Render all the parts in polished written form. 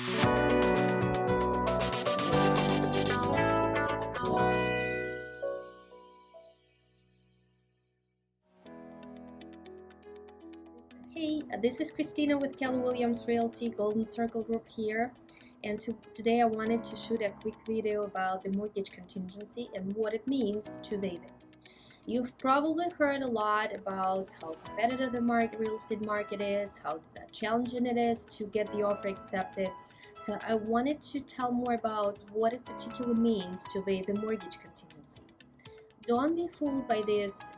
Hey, this is Kristina with Keller Realty Golden Circle Group here, and today I wanted to shoot a quick video about the mortgage contingency and what it means to waive it. You've probably heard a lot about how competitive the real estate market is, how challenging it is to get the offer accepted. So I wanted to tell more about what it particularly means to waive the mortgage contingency. Don't be fooled by this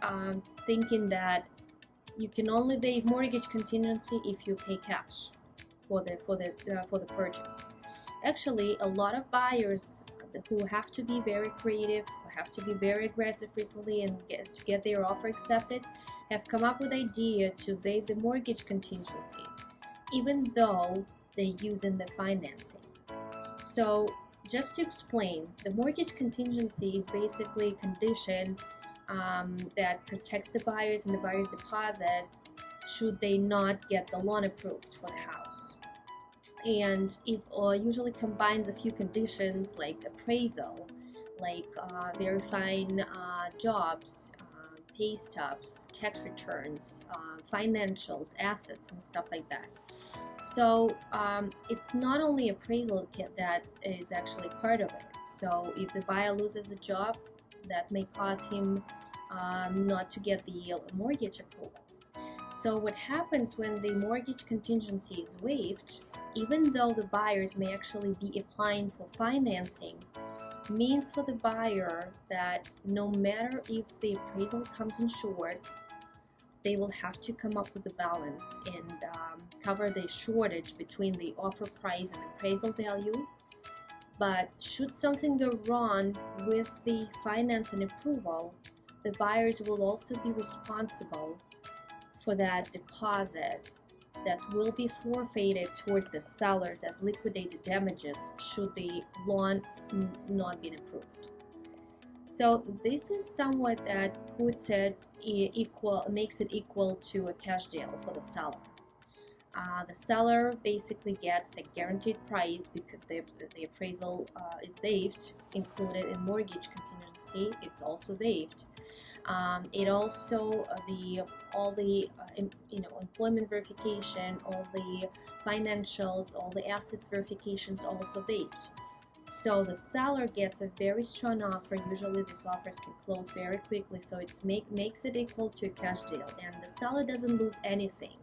thinking that you can only waive mortgage contingency if you pay cash for the purchase. Actually, a lot of buyers who have to be very creative, who have to be very aggressive recently and to get their offer accepted, have come up with the idea to waive the mortgage contingency, even though they're using the financing. So just to explain, the mortgage contingency is basically a condition that protects the buyers and the buyer's deposit should they not get the loan approved for the house. And it usually combines a few conditions like appraisal, like verifying jobs, pay stubs, tax returns, financials, assets, and stuff like that. So it's not only appraisal that is actually part of it. So if the buyer loses a job, that may cause him not to get the mortgage approval. So what happens when the mortgage contingency is waived, even though the buyers may actually be applying for financing, means for the buyer that no matter if the appraisal comes in short, they will have to come up with a balance and cover the shortage between the offer price and appraisal value. But should something go wrong with the financing approval, the buyers will also be responsible for that deposit that will be forfeited towards the sellers as liquidated damages should the loan not be approved. So this is somewhat that puts it makes it equal to a cash deal for the seller. The seller basically gets the guaranteed price because the appraisal is waived, included in mortgage contingency. It's also waived. It also all the employment verification, all the financials, all the assets verifications also waived. So the seller gets a very strong offer. Usually these offers can close very quickly, so it makes it equal to a cash deal, and the seller doesn't lose anything.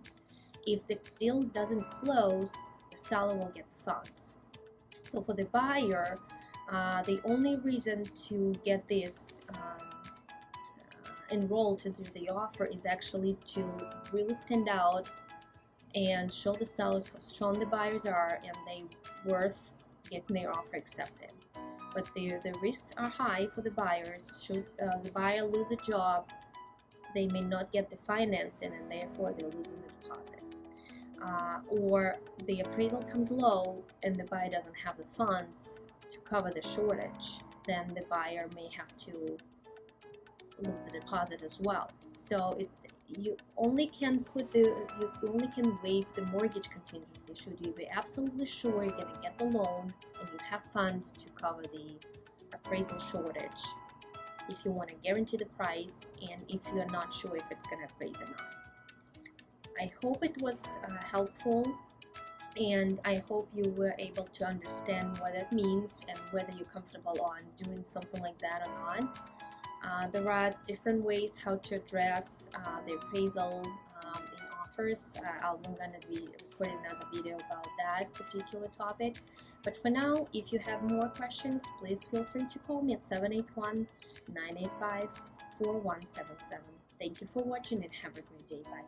If the deal doesn't close, the seller will get the funds. So for the buyer, the only reason to get this enrolled into the offer is actually to really stand out and show the sellers how strong the buyers are and they worth getting their offer accepted. But the risks are high for the buyers. Should the buyer lose a job, they may not get the financing and therefore they're losing the deposit. Or the appraisal comes low and the buyer doesn't have the funds to cover the shortage, then the buyer may have to lose the deposit as well. So you only can waive the mortgage contingency should you be absolutely sure you're going to get the loan and you have funds to cover the appraisal shortage, if you want to guarantee the price and if you're not sure if it's going to appraise or not. I hope it was helpful, and I hope you were able to understand what that means and whether you're comfortable on doing something like that or not. There are different ways how to address the appraisal in offers. I'm going to be recording another video about that particular topic. But for now, if you have more questions, please feel free to call me at 781-985-4177. Thank you for watching and have a great day. Bye.